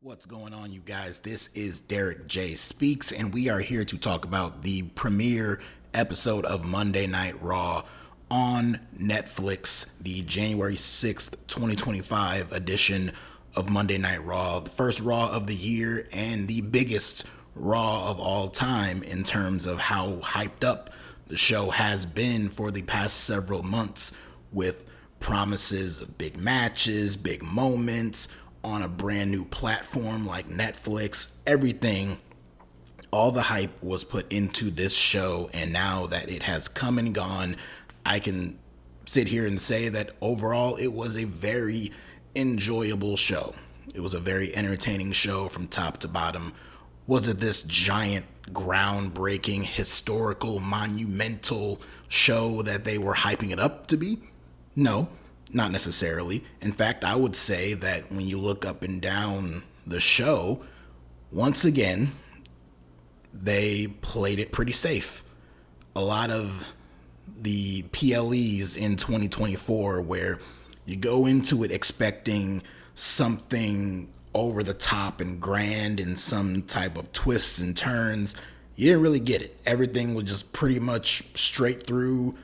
What's going on, you guys? This is DerekJ Speaks, and we are here to talk about the premiere episode of Monday Night Raw on Netflix, the January 6th, 2025 edition of Monday Night Raw, the first Raw of the year and the biggest Raw of all time in terms of how hyped up the show has been for the past several months, with promises of big matches, big moments, on a brand new platform like Netflix. Everything, all the hype was put into this show, and now that it has come and gone, I can sit here and say that overall it was a very enjoyable show. It was a very entertaining show from top to bottom. Was it this giant, groundbreaking, historical, monumental show that they were hyping it up to be? No, not necessarily. In fact, I would say that when you look up and down the show, once again, they played it pretty safe. A lot of the PLEs in 2024, where you go into it expecting something over the top and grand and some type of twists and turns, you didn't really get it. Everything was just pretty much straight through,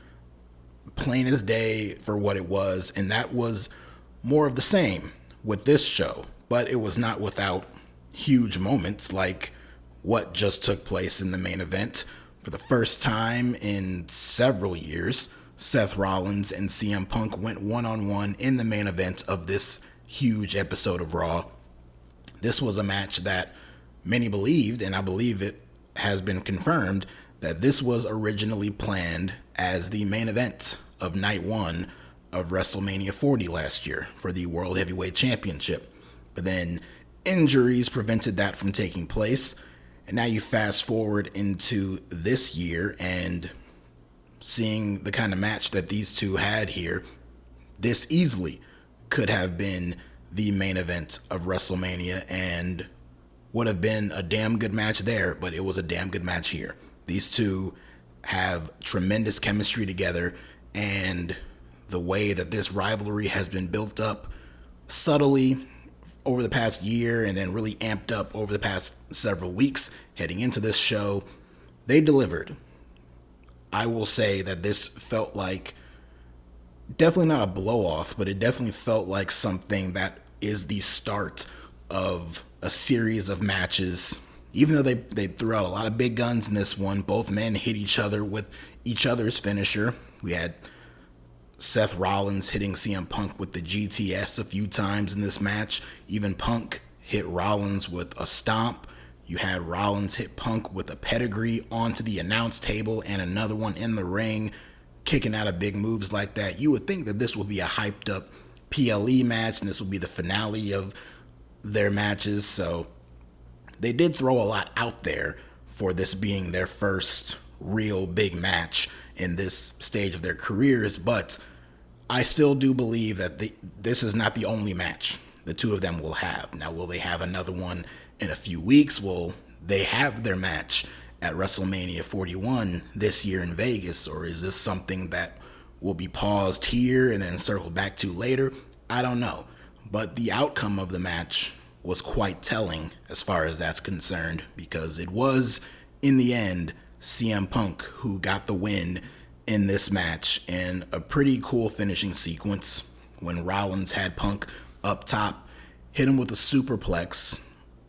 plain as day for what it was, and that was more of the same with this show. But it was not without huge moments like what just took place in the main event. For the first time in several years, Seth Rollins and CM Punk went one-on-one in the main event of this huge episode of Raw. This was a match that many believed, and I believe it has been confirmed, that this was originally planned as the main event of night one of WrestleMania 40 last year for the World Heavyweight Championship. But then injuries prevented that from taking place. And now you fast forward into this year and seeing the kind of match that these two had here, this easily could have been the main event of WrestleMania and would have been a damn good match there, but it was a damn good match here. These two have tremendous chemistry together, and the way that this rivalry has been built up subtly over the past year and then really amped up over the past several weeks heading into this show, they delivered. I will say that this felt like, definitely not a blow off, but it definitely felt like something that is the start of a series of matches. Even though they threw out a lot of big guns in this one, both men hit each other with each other's finisher. We had Seth Rollins hitting CM Punk with the GTS a few times in this match. Even Punk hit Rollins with a stomp. You had Rollins hit Punk with a pedigree onto the announce table and another one in the ring, kicking out of big moves like that. You would think that this would be a hyped up PLE match and this would be the finale of their matches. So they did throw a lot out there for this being their first real big match in this stage of their careers, but I still do believe that this is not the only match the two of them will have. Now, will they have another one in a few weeks? Will they have their match at WrestleMania 41 this year in Vegas, or is this something that will be paused here and then circle back to later? I don't know, but the outcome of the match was quite telling as far as that's concerned, because it was, in the end, CM Punk who got the win in this match in a pretty cool finishing sequence when Rollins had Punk up top, hit him with a superplex,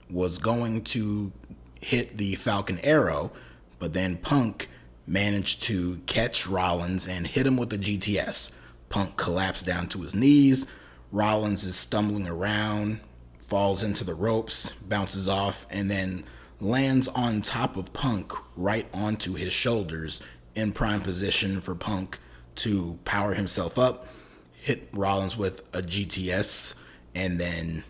was going to hit the Falcon Arrow, but then Punk managed to catch Rollins and hit him with the GTS. Punk collapsed down to his knees. Rollins is stumbling around, falls into the ropes, bounces off, and then lands on top of Punk right onto his shoulders in prime position for Punk to power himself up, hit Rollins with a GTS, and then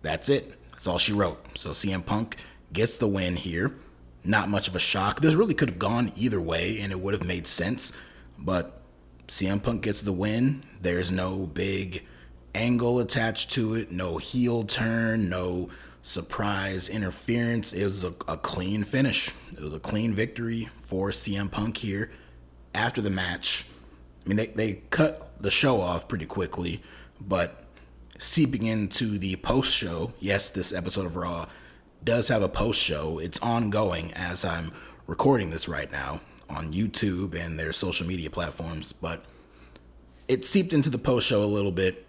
that's it. That's all she wrote. So CM Punk gets the win here. Not much of a shock. This really could have gone either way and it would have made sense, but CM Punk gets the win. There's no big angle attached to it, no heel turn, no surprise interference. It was a clean finish. It was a clean victory for CM Punk here. After the match, I mean, they cut the show off pretty quickly, but seeping into the post show. Yes, this episode of Raw does have a post show. It's ongoing as I'm recording this right now on YouTube and their social media platforms, but it seeped into the post show a little bit.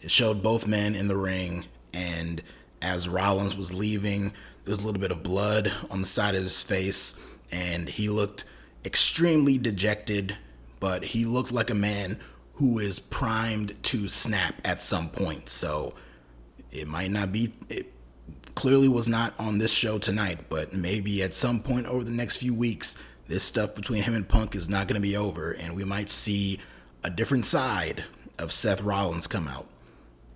It showed both men in the ring, and as Rollins was leaving, there was a little bit of blood on the side of his face, and he looked extremely dejected, but he looked like a man who is primed to snap at some point. So it might not be, it clearly was not on this show tonight, but maybe at some point over the next few weeks, this stuff between him and Punk is not going to be over, and we might see a different side of Seth Rollins come out.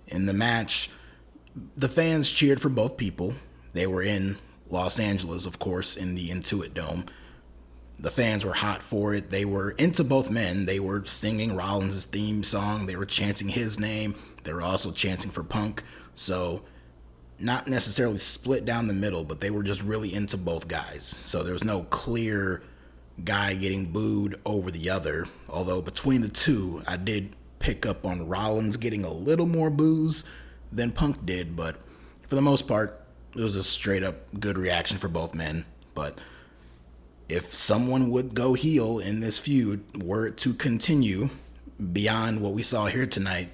In the match, the fans cheered for both people. They were in Los Angeles, of course, in the Intuit Dome. The fans were hot for it. They were into both men. They were singing Rollins' theme song. They were chanting his name. They were also chanting for Punk. So not necessarily split down the middle, but they were just really into both guys. So there was no clear guy getting booed over the other. Although between the two, I did pick up on Rollins getting a little more boos than Punk did. But for the most part, it was a straight up good reaction for both men. But if someone would go heel in this feud, were it to continue beyond what we saw here tonight,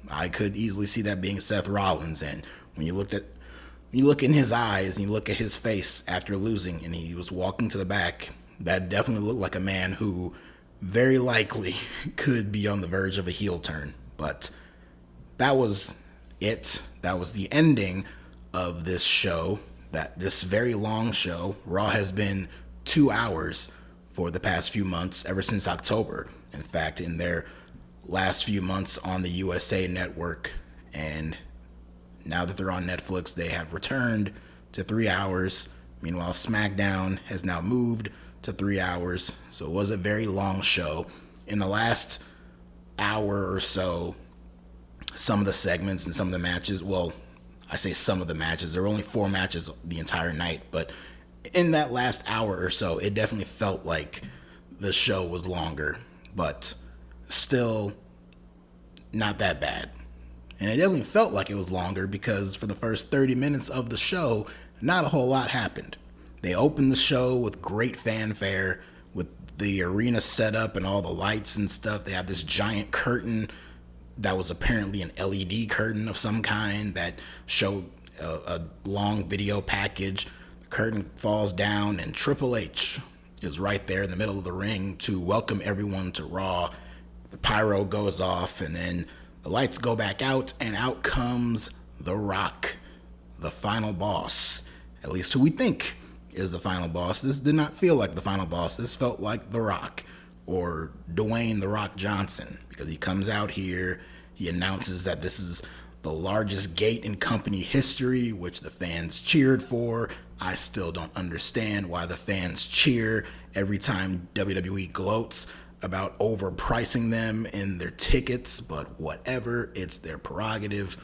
I could easily see that being Seth Rollins. And when you look in his eyes and you look at his face after losing and he was walking to the back, that definitely looked like a man who very likely could be on the verge of a heel turn. But that was it. That was the ending of this show, this very long show. Raw has been 2 hours for the past few months, ever since October. In fact, in their last few months on the USA Network, and now that they're on Netflix, they have returned to 3 hours. Meanwhile, SmackDown has now moved to 3 hours, so it was a very long show. In the last hour or so, some of the segments and some of the matches, well, I say some of the matches, there were only 4 matches the entire night, but in that last hour or so, it definitely felt like the show was longer, but still not that bad. And it definitely felt like it was longer because for the first 30 minutes of the show, not a whole lot happened. They opened the show with great fanfare, with the arena set up and all the lights and stuff. They have this giant curtain that was apparently an LED curtain of some kind that showed a long video package. Curtain falls down and Triple H is right there in the middle of the ring to welcome everyone to Raw. The pyro goes off and then the lights go back out and out comes The Rock, the final boss, at least who we think is the final boss. This did not feel like the final boss. This felt like The Rock or Dwayne The Rock Johnson, because he comes out here, he announces that this is the largest gate in company history, which the fans cheered for. I still don't understand why the fans cheer every time WWE gloats about overpricing them in their tickets, but whatever, it's their prerogative.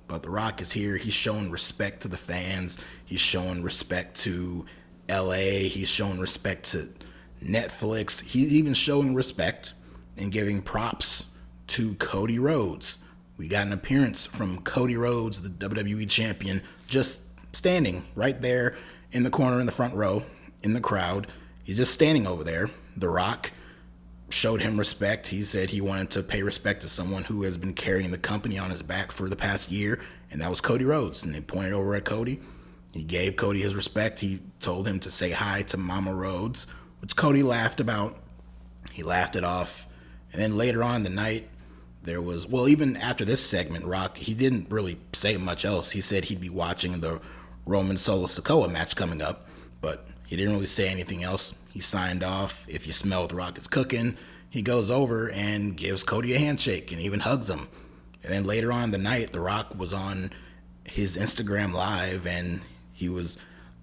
But The Rock is here. He's showing respect to the fans. He's showing respect to LA. He's showing respect to Netflix. He's even showing respect and giving props to Cody Rhodes. We got an appearance from Cody Rhodes, the WWE champion, just standing right there in the corner in the front row in the crowd. He's just standing over there. The Rock showed him respect. He said he wanted to pay respect to someone who has been carrying the company on his back for the past year, and that was Cody Rhodes. And they pointed over at Cody. He gave Cody his respect. He told him to say hi to Mama Rhodes, which Cody laughed about. He laughed it off. And then later on in the night, there was, well, even after this segment, Rock, he didn't really say much else. He said he'd be watching the Roman Solo Sikoa match coming up, but he didn't really say anything else. He signed off. If you smell what The Rock is cooking, he goes over and gives Cody a handshake and even hugs him. And then later on in the night, The Rock was on his Instagram Live and he was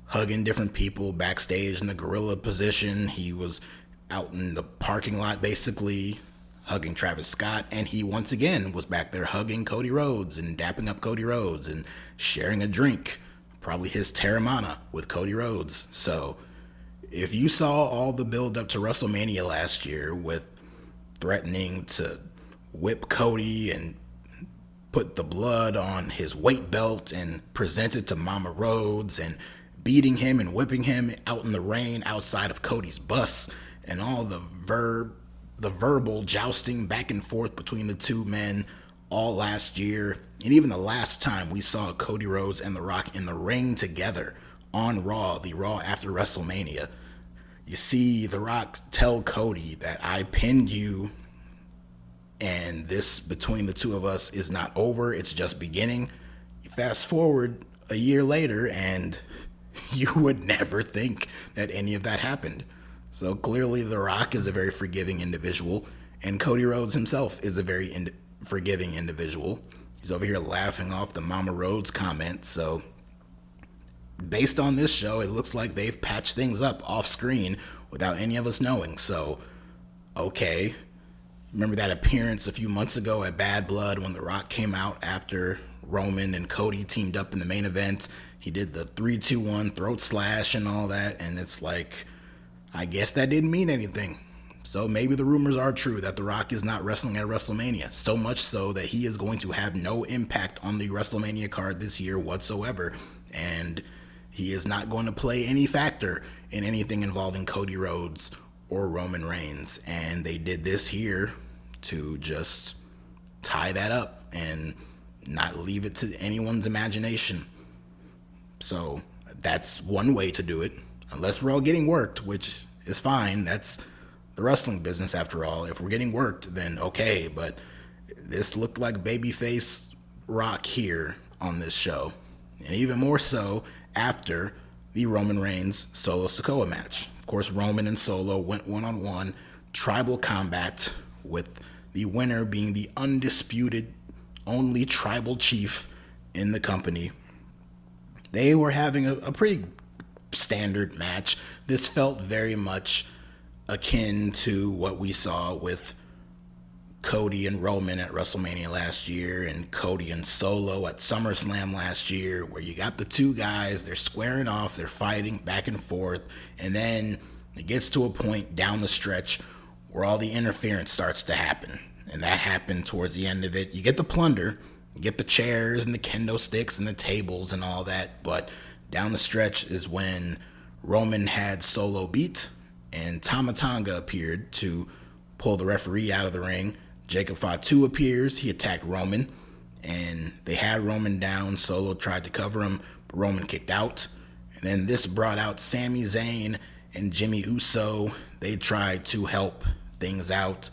hugging different people backstage in the gorilla position. He was out in the parking lot basically hugging Travis Scott, and he once again was back there hugging Cody Rhodes and dapping up Cody Rhodes and sharing a drink, probably his Terramana, with Cody Rhodes. So if you saw all the build up to WrestleMania last year with threatening to whip Cody and put the blood on his weight belt and presented to Mama Rhodes and beating him and whipping him out in the rain outside of Cody's bus, and all the verbal jousting back and forth between the two men all last year, and even the last time we saw Cody Rhodes and The Rock in the ring together on Raw, the Raw after WrestleMania. You see The Rock tell Cody that I pinned you, and this between the two of us is not over, it's just beginning. You fast forward a year later, and you would never think that any of that happened. So clearly The Rock is a very forgiving individual, and Cody Rhodes himself is a very forgiving individual. He's over here laughing off the Mama Rhodes comment. So based on this show, it looks like they've patched things up off screen without any of us knowing. So, okay. Remember that appearance a few months ago at Bad Blood when The Rock came out after Roman and Cody teamed up in the main event? He did the 3-2-1 throat slash and all that, and it's like, I guess that didn't mean anything. So maybe the rumors are true that The Rock is not wrestling at WrestleMania, so much so that he is going to have no impact on the WrestleMania card this year whatsoever, and he is not going to play any factor in anything involving Cody Rhodes or Roman Reigns. And they did this here to just tie that up and not leave it to anyone's imagination. So that's one way to do it, unless we're all getting worked, which is fine. That's the wrestling business after all. If we're getting worked, then okay, but this looked like babyface Rock here on this show, and even more so after the Roman Reigns Solo Sikoa match. Of course, Roman and Solo went one-on-one tribal combat, with the winner being the undisputed only tribal chief in the company. They were having a pretty standard match. This felt very much akin to what we saw with Cody and Roman at WrestleMania last year, and Cody and Solo at SummerSlam last year, where you got the two guys, they're squaring off, they're fighting back and forth, and then it gets to a point down the stretch where all the interference starts to happen. And that happened towards the end of it. You get the plunder, you get the chairs and the kendo sticks and the tables and all that, but down the stretch is when Roman had Solo beat, and Tama Tonga appeared to pull the referee out of the ring. Jacob Fatu appears, he attacked Roman, and they had Roman down. Solo tried to cover him, but Roman kicked out. And then this brought out Sami Zayn and Jimmy Uso. They tried to help things out.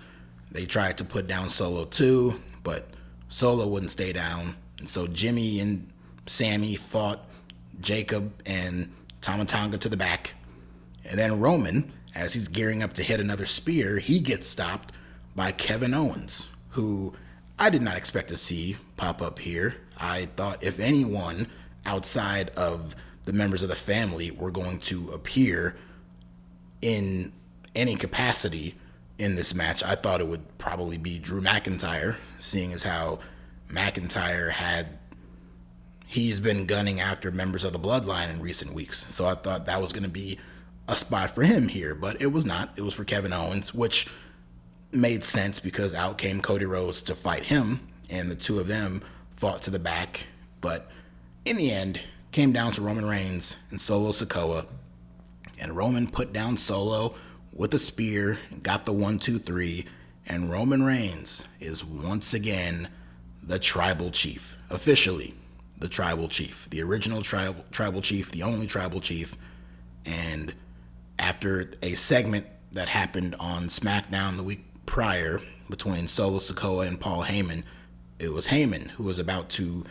They tried to put down Solo too, but Solo wouldn't stay down. And so Jimmy and Sami fought Jacob and Tama Tonga to the back. And then Roman, as he's gearing up to hit another spear, he gets stopped by Kevin Owens, who I did not expect to see pop up here. I thought if anyone outside of the members of the family were going to appear in any capacity in this match, I thought it would probably be Drew McIntyre, seeing as how McIntyre he's been gunning after members of the Bloodline in recent weeks. So I thought that was going to be a spot for him here, but it was not. It was for Kevin Owens, which made sense because out came Cody Rhodes to fight him, and the two of them fought to the back. But in the end, came down to Roman Reigns and Solo Sikoa, and Roman put down Solo with a spear and got the 1-2-3, and Roman Reigns is once again the tribal chief, officially the tribal chief, the original tribal chief, the only tribal chief. And after a segment that happened on SmackDown the week prior between Solo Sikoa and Paul Heyman, it was Heyman who was about to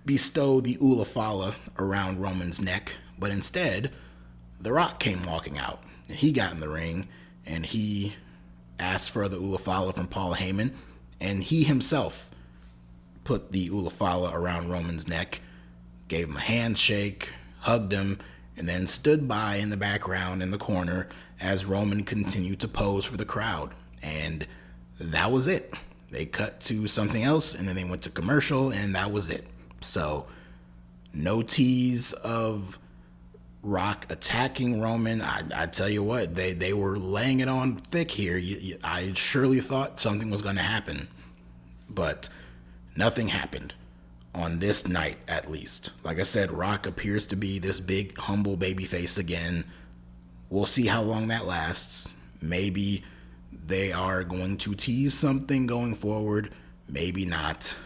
bestow the Ula Fala around Roman's neck, but instead, The Rock came walking out, and he got in the ring, and he asked for the Ula Fala from Paul Heyman, and he himself put the Ula Fala around Roman's neck, gave him a handshake, hugged him, and then stood by in the background in the corner as Roman continued to pose for the crowd. And that was it. They cut to something else, and then they went to commercial, and that was it. So, no tease of Rock attacking Roman. I tell you what, they were laying it on thick here. I surely thought something was going to happen, but nothing happened. on this night at least. Like I said, Rock appears to be this big, humble babyface again. We'll see how long that lasts. Maybe they are going to tease something going forward. Maybe not.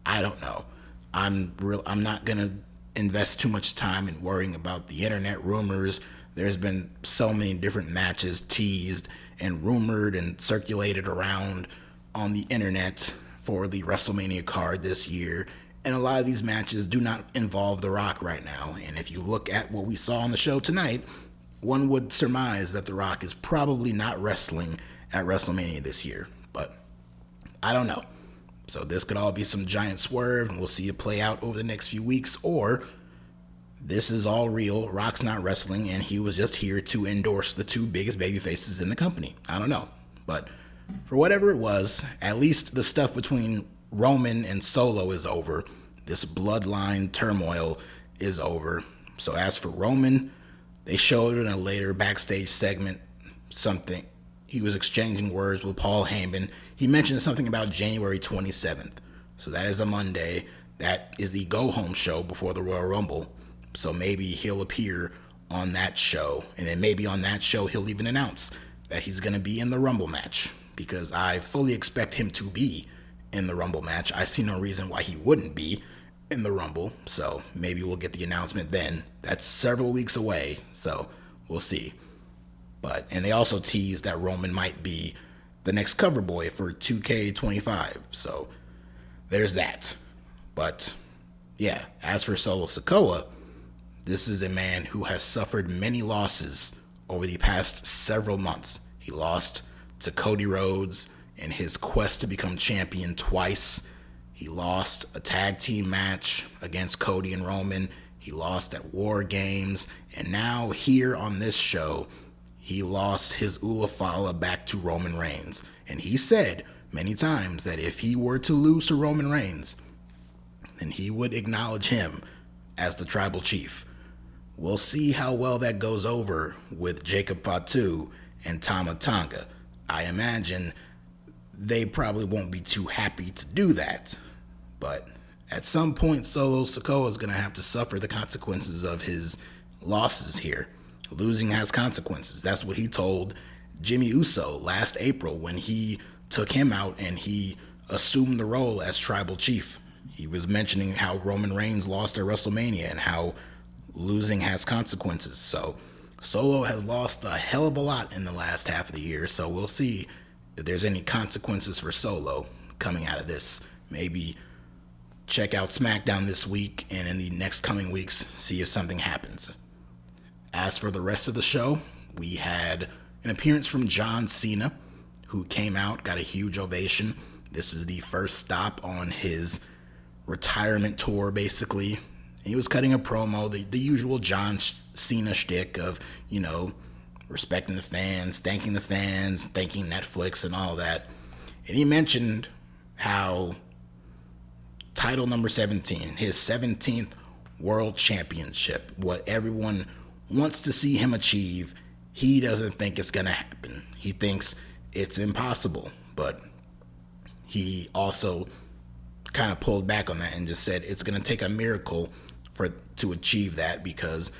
I don't know. I'm not going to invest too much time in worrying about the internet rumors. There's been so many different matches teased and rumored and circulated around on the internet for the WrestleMania card this year. And a lot of these matches do not involve The Rock right now. And if you look at what we saw on the show tonight, one would surmise that The Rock is probably not wrestling at WrestleMania this year. But I don't know. So this could all be some giant swerve, and we'll see it play out over the next few weeks. Or this is all real. Rock's not wrestling, and he was just here to endorse the two biggest babyfaces in the company. I don't know. But for whatever it was, at least the stuff between Roman and Solo is over. This bloodline turmoil is over. So as for Roman, they showed in a later backstage segment something. He was exchanging words with Paul Heyman. He mentioned something about January 27th. So that is a Monday. That is the go-home show before the Royal Rumble. So maybe he'll appear on that show. And then maybe on that show he'll even announce that he's going to be in the Rumble match. Because I fully expect him to be in the Rumble match. I see no reason why he wouldn't be in the Rumble. So maybe we'll get the announcement then. That's several weeks away. So we'll see. And they also teased that Roman might be the next cover boy for 2K25. So there's that. But yeah, as for Solo Sikoa, this is a man who has suffered many losses over the past several months. He lost to Cody Rhodes in his quest to become champion twice. He lost a tag team match against Cody and Roman. He lost at War Games. And now here on this show, he lost his Ulafala back to Roman Reigns. And he said many times that if he were to lose to Roman Reigns, then he would acknowledge him as the tribal chief. We'll see how well that goes over with Jacob Fatu and Tama Tonga. I imagine they probably won't be too happy to do that. But at some point, Solo Sikoa is going to have to suffer the consequences of his losses here. Losing has consequences. That's what he told Jimmy Uso last April when he took him out and he assumed the role as tribal chief. He was mentioning how Roman Reigns lost at WrestleMania and how losing has consequences. So Solo has lost a hell of a lot in the last half of the year. So we'll see if there's any consequences for Solo coming out of this. Maybe check out SmackDown this week and in the next coming weeks, see if something happens. As for the rest of the show, we had an appearance from John Cena, who came out, got a huge ovation. This is the first stop on his retirement tour, basically. He was cutting a promo, the usual John Cena shtick of, respecting the fans, thanking Netflix and all that. And he mentioned how title number 17, his 17th world championship, what everyone wants to see him achieve, he doesn't think it's going to happen. He thinks it's impossible. But he also kind of pulled back on that and just said it's going to take a miracle to achieve that, because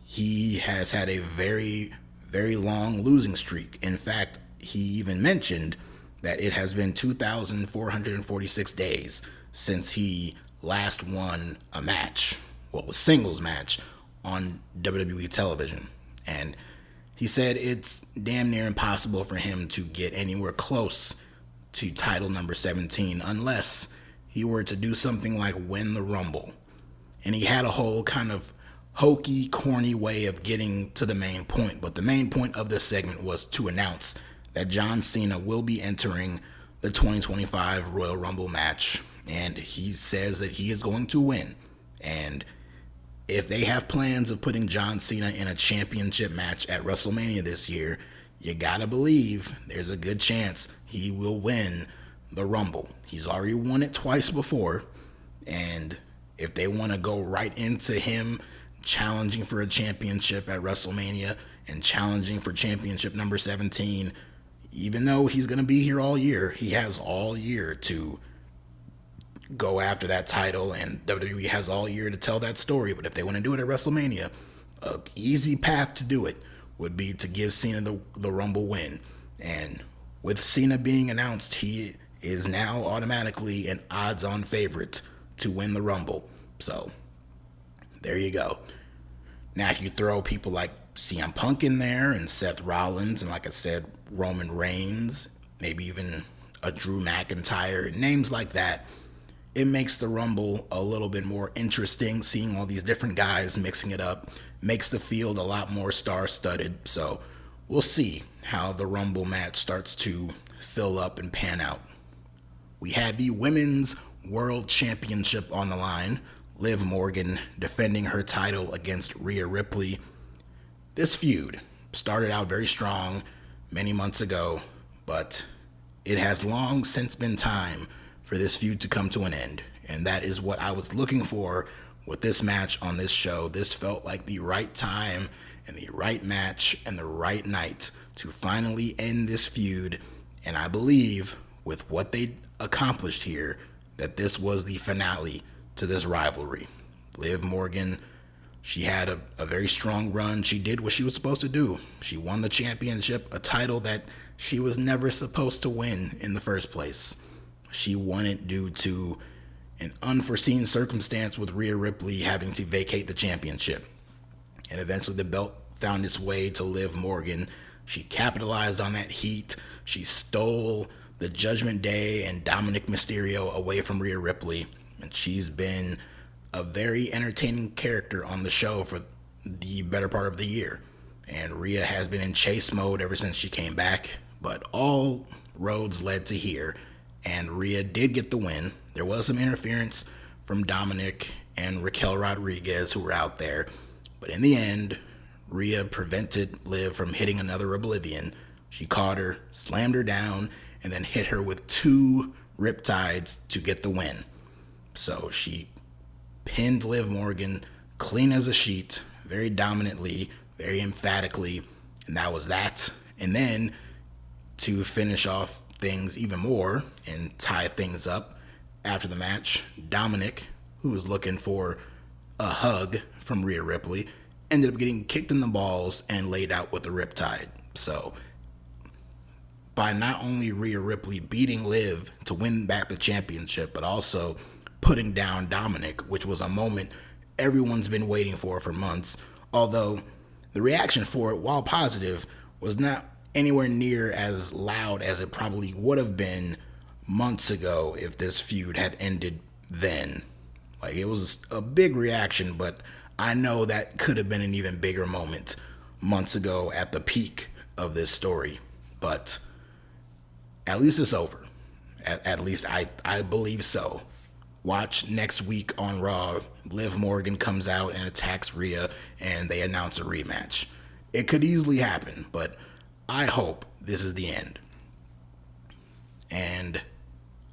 he has had a very, very long losing streak. In fact, he even mentioned that it has been 2,446 days since he last won a match, a singles match on WWE television. And he said it's damn near impossible for him to get anywhere close to title number 17 unless he were to do something like win the Rumble. And he had a whole kind of hokey, corny way of getting to the main point. But the main point of this segment was to announce that John Cena will be entering the 2025 Royal Rumble match. And he says that he is going to win. And if they have plans of putting John Cena in a championship match at WrestleMania this year, you gotta believe there's a good chance he will win the Rumble. He's already won it twice before. And if they want to go right into him challenging for a championship at WrestleMania and challenging for championship number 17, even though he's going to be here all year, he has all year to go after that title, and WWE has all year to tell that story. But if they want to do it at WrestleMania, a easy path to do it would be to give Cena the Rumble win. And with Cena being announced, he is now automatically an odds-on favorite to win the Rumble. So there you go. Now, if you throw people like CM Punk in there and Seth Rollins, and like I said, Roman Reigns, maybe even a Drew McIntyre, names like that, it makes the Rumble a little bit more interesting. Seeing all these different guys mixing it up makes the field a lot more star-studded. So we'll see how the Rumble match starts to fill up and pan out. We had the Women's World Championship on the line. Liv Morgan defending her title against Rhea Ripley. This feud started out very strong many months ago, but it has long since been time for this feud to come to an end, and that is what I was looking for with this match on this show. This felt like the right time and the right match and the right night to finally end this feud, and I believe with what they accomplished here that this was the finale to this rivalry. Liv Morgan, she had a very strong run. She did what she was supposed to do. She won the championship, a title that she was never supposed to win in the first place. She won it due to an unforeseen circumstance with Rhea Ripley having to vacate the championship. And eventually the belt found its way to Liv Morgan. She capitalized on that heat. She stole the Judgment Day and Dominic Mysterio away from Rhea Ripley. And she's been a very entertaining character on the show for the better part of the year. And Rhea has been in chase mode ever since she came back. But all roads led to here. And Rhea did get the win. There was some interference from Dominic and Raquel Rodriguez who were out there. But in the end, Rhea prevented Liv from hitting another Oblivion. She caught her, slammed her down, and then hit her with 2 Riptides to get the win. So she pinned Liv Morgan clean as a sheet, very dominantly, very emphatically, and that was that. And then to finish off things even more and tie things up after the match, Dominic, who was looking for a hug from Rhea Ripley, ended up getting kicked in the balls and laid out with a Riptide. So by not only Rhea Ripley beating Liv to win back the championship, but also putting down Dominic, which was a moment everyone's been waiting for months, although the reaction for it, while positive, was not anywhere near as loud as it probably would have been months ago if this feud had ended then. Like, it was a big reaction, but I know that could have been an even bigger moment months ago at the peak of this story. But at least it's over. At least I believe so. Watch next week on Raw. Liv Morgan comes out and attacks Rhea, and they announce a rematch. It could easily happen, but I hope this is the end. And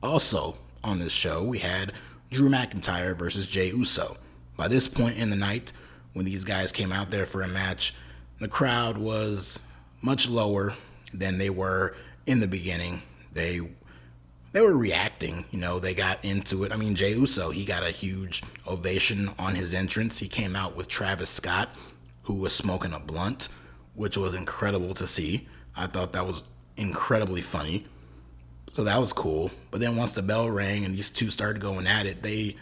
also on this show, we had Drew McIntyre versus Jey Uso. By this point in the night, when these guys came out there for a match, the crowd was much lower than they were in the beginning. They were reacting, they got into it. I mean, Jey Uso, he got a huge ovation on his entrance. He came out with Travis Scott, who was smoking a blunt, which was incredible to see. I thought that was incredibly funny. So that was cool. But then once the bell rang and these two started going at it, they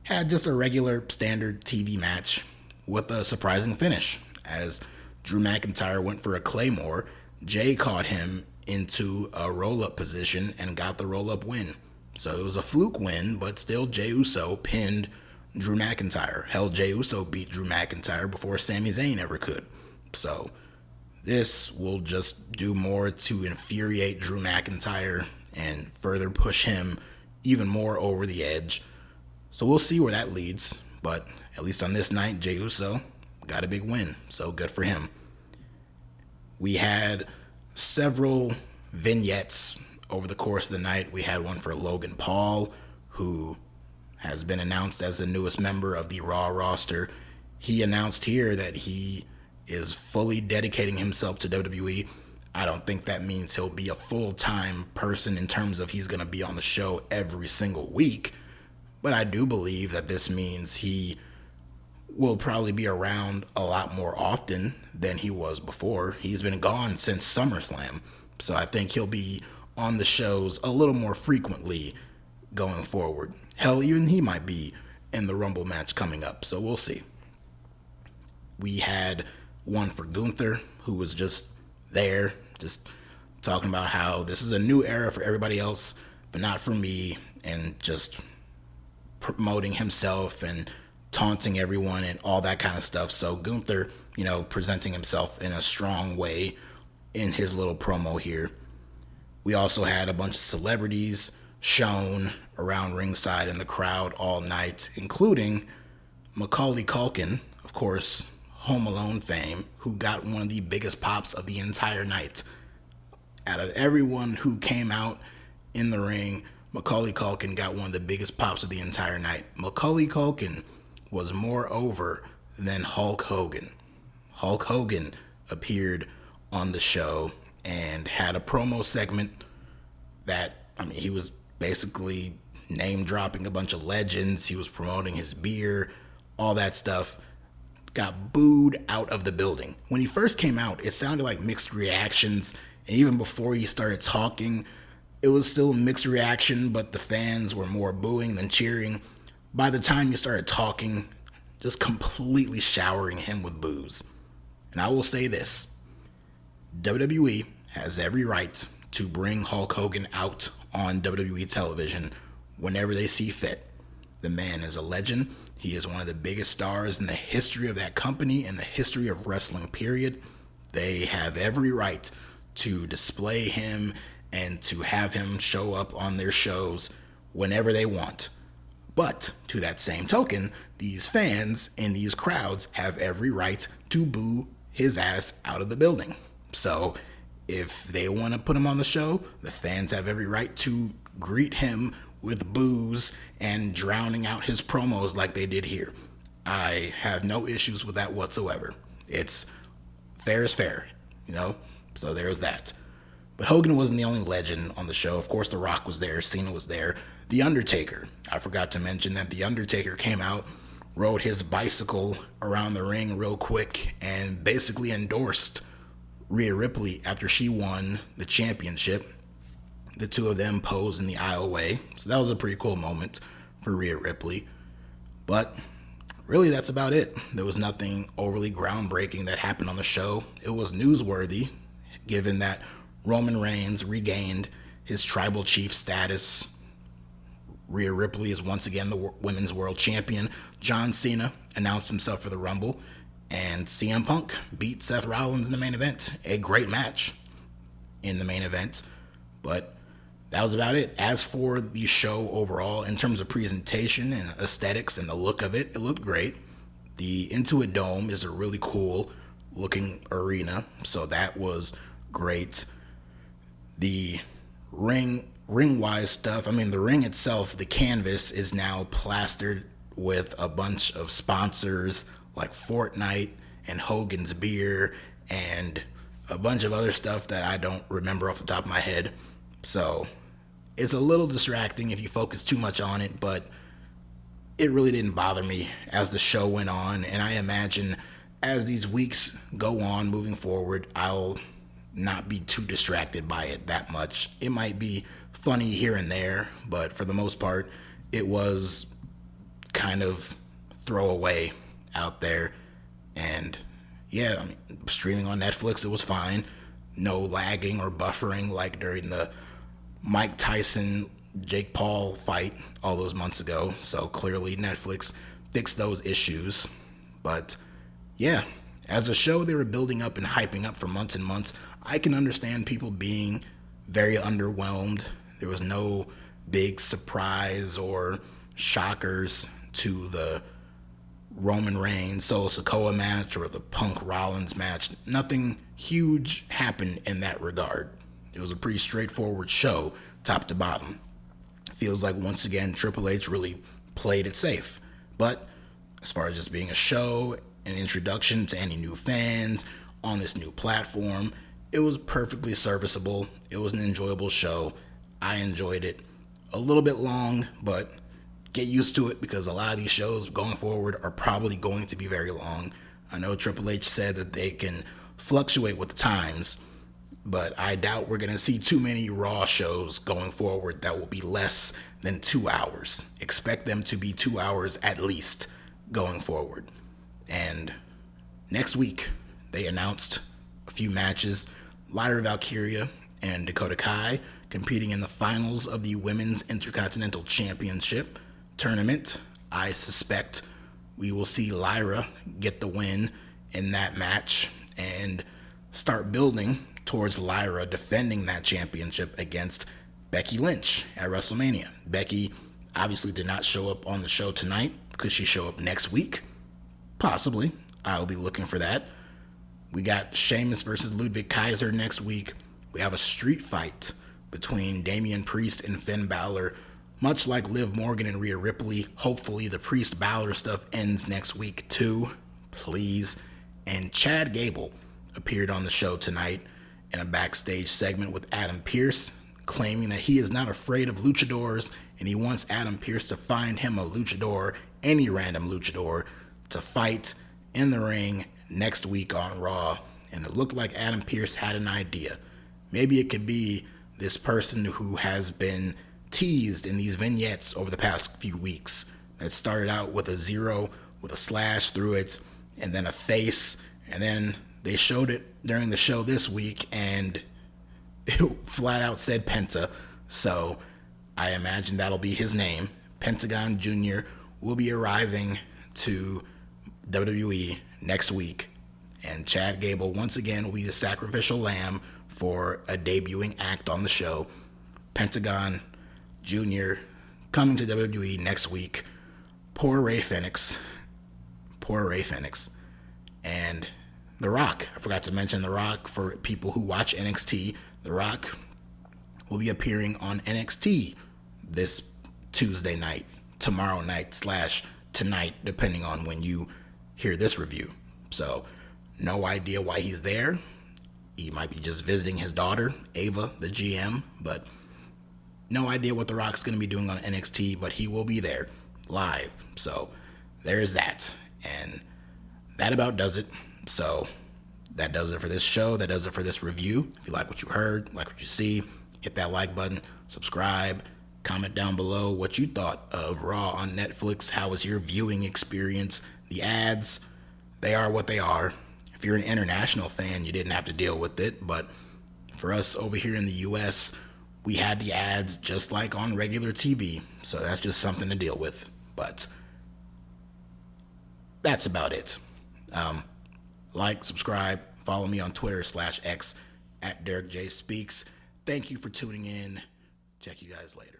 had just a regular standard TV match with a surprising finish. As Drew McIntyre went for a Claymore, Jey caught him into a roll-up position and got the roll-up win. So it was a fluke win, but still Jey Uso pinned Drew McIntyre. Hell, Jey Uso beat Drew McIntyre before Sami Zayn ever could. So this will just do more to infuriate Drew McIntyre and further push him even more over the edge. So we'll see where that leads, but at least on this night, Jey Uso got a big win, so good for him. We had several vignettes over the course of the night. We had one for Logan Paul, who has been announced as the newest member of the Raw roster. He announced here that he is fully dedicating himself to WWE. I don't think that means he'll be a full-time person in terms of he's going to be on the show every single week, But I do believe that this means he will probably be around a lot more often than he was before. He's been gone since SummerSlam. So I think he'll be on the shows a little more frequently going forward. Hell, even he might be in the Rumble match coming up. So we'll see. We had one for Gunther, who was just there, just talking about how this is a new era for everybody else, but not for me, and just promoting himself and taunting everyone and all that kind of stuff. So Gunther, presenting himself in a strong way in his little promo here. We also had a bunch of celebrities shown around ringside in the crowd all night, including Macaulay Culkin, of course, Home Alone fame, who got one of the biggest pops of the entire night. Out of everyone who came out in the ring, Macaulay Culkin got one of the biggest pops of the entire night. Macaulay Culkin was more over than Hulk Hogan. Hulk Hogan appeared on the show and had a promo segment that, he was basically name dropping a bunch of legends. He was promoting his beer, all that stuff. Got booed out of the building. When he first came out, it sounded like mixed reactions. And even before he started talking, it was still a mixed reaction, but the fans were more booing than cheering. By the time he started talking, just completely showering him with boos. And I will say this, WWE has every right to bring Hulk Hogan out on WWE television whenever they see fit. The man is a legend. He is one of the biggest stars in the history of that company and the history of wrestling, period. They have every right to display him and to have him show up on their shows whenever they want. But to that same token, these fans in these crowds have every right to boo his ass out of the building. So if they want to put him on the show, the fans have every right to greet him with boos and drowning out his promos like they did here. I have no issues with that whatsoever. It's fair is fair, so there's that. But Hogan wasn't the only legend on the show. Of course, The Rock was there, Cena was there. The Undertaker, I forgot to mention that The Undertaker came out, rode his bicycle around the ring real quick, and basically endorsed Rhea Ripley after she won the championship. The two of them posed in the aisleway, so that was a pretty cool moment for Rhea Ripley. But really, that's about it. There was nothing overly groundbreaking that happened on the show. It was newsworthy, given that Roman Reigns regained his tribal chief status. Rhea Ripley is once again the women's world champion. John Cena announced himself for the Rumble, and CM Punk beat Seth Rollins in the main event. A great match in the main event, but that was about it. As for the show overall, in terms of presentation and aesthetics and the look of it, it looked great. The Intuit Dome is a really cool looking arena, so that was great. The ring-wise stuff, the ring itself, the canvas is now plastered with a bunch of sponsors like Fortnite and Hogan's Beer and a bunch of other stuff that I don't remember off the top of my head. So it's a little distracting if you focus too much on it, but it really didn't bother me as the show went on. And I imagine as these weeks go on moving forward, I'll not be too distracted by it that much. It might be funny here and there, but for the most part, it was kind of throwaway out there. And yeah, streaming on Netflix, it was fine. No lagging or buffering like during the Mike Tyson, Jake Paul fight all those months ago. So clearly Netflix fixed those issues. But yeah, as a show they were building up and hyping up for months and months, I can understand people being very underwhelmed. There was no big surprise or shockers to the Roman Reigns Solo Sikoa match or the Punk Rollins match. Nothing huge happened in that regard. It was a pretty straightforward show, top to bottom. Feels like once again Triple H really played it safe. But as far as just being a show, an introduction to any new fans on this new platform, it was perfectly serviceable. It was an enjoyable show. I enjoyed it. A little bit long, but get used to it because a lot of these shows going forward are probably going to be very long. I know Triple H said that they can fluctuate with the times, but I doubt we're going to see too many Raw shows going forward that will be less than 2 hours. Expect them to be 2 hours at least going forward. And next week, they announced a few matches. Lyra Valkyria and Dakota Kai competing in the finals of the Women's Intercontinental Championship tournament. I suspect we will see Lyra get the win in that match and start building towards Lyra defending that championship against Becky Lynch at WrestleMania. Becky obviously did not show up on the show tonight. Could she show up next week? Possibly. I'll be looking for that. We got Sheamus versus Ludwig Kaiser next week. We have a street fight between Damian Priest and Finn Balor, much like Liv Morgan and Rhea Ripley. Hopefully the Priest Balor stuff ends next week too, please. And Chad Gable appeared on the show tonight in a backstage segment with Adam Pearce, claiming that he is not afraid of luchadors and he wants Adam Pearce to find him a luchador, any random luchador, to fight in the ring next week on Raw. And it looked like Adam Pearce had an idea. Maybe it could be this person who has been teased in these vignettes over the past few weeks that started out with a 0 with a slash through it and then a face, and then they showed it during the show this week and it flat out said Penta. So I imagine that'll be his name. Pentagon Jr. will be arriving to WWE next week, and Chad Gable once again will be the sacrificial lamb for a debuting act on the show. Pentagon Jr. coming to WWE next week. Poor Ray Fenix. And The Rock. I forgot to mention The Rock for people who watch NXT. The Rock will be appearing on NXT this Tuesday night, tomorrow night / tonight, depending on when you hear this review. So, no idea why he's there. He might be just visiting his daughter, Ava, the GM, but no idea what The Rock's going to be doing on NXT, but he will be there live. So, there's that. And that about does it. So, that does it for this show. That does it for this review. If you like what you heard, like what you see, hit that like button, subscribe, comment down below what you thought of Raw on Netflix. How was your viewing experience? The ads, they are what they are. If you're an international fan, you didn't have to deal with it. But for us over here in the U.S., we had the ads just like on regular TV. So that's just something to deal with. But that's about it. Like, subscribe, follow me on Twitter /X @DerekJ Speaks. Thank you for tuning in. Check you guys later.